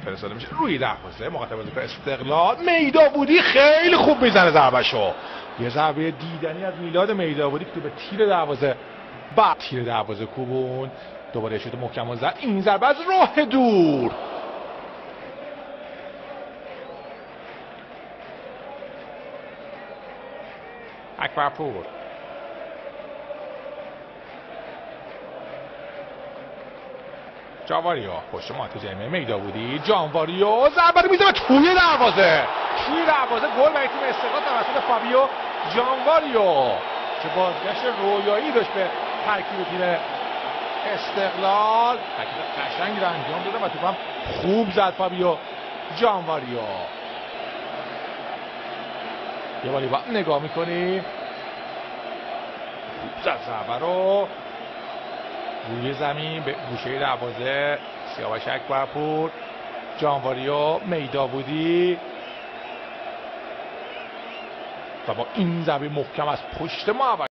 فرستاده میشه روی دروازه مقابل بازیکن استقلال. میداودی خیلی خوب میزنه ضربهشو، یه ضربه دیدنی از میلاد میداودی که تو به تیر دروازه تیر دروازه کوبون. دوباره شوت محکم زد، این ضربه از راه دور. اکبرپور جانواریو پشت مهاجم جریمه میداودی. جانواریو ضربه رو میزنه توی دروازه گل برای تیم استقلال توسط فابیو جانواریو که بازگشت رویایی داشت به ترکیب تیم استقلال. ترکیب قشنگی رو انجام داده و توپ هم خوب زد فابیو جانواریو. یه باری با نگاه میکنی خوب زد ضربه رو روی زمین به گوشه دروازه. سیاوش اکبرپور، جانواریو، میداودی و با این ضربه محکم از پشت محوطه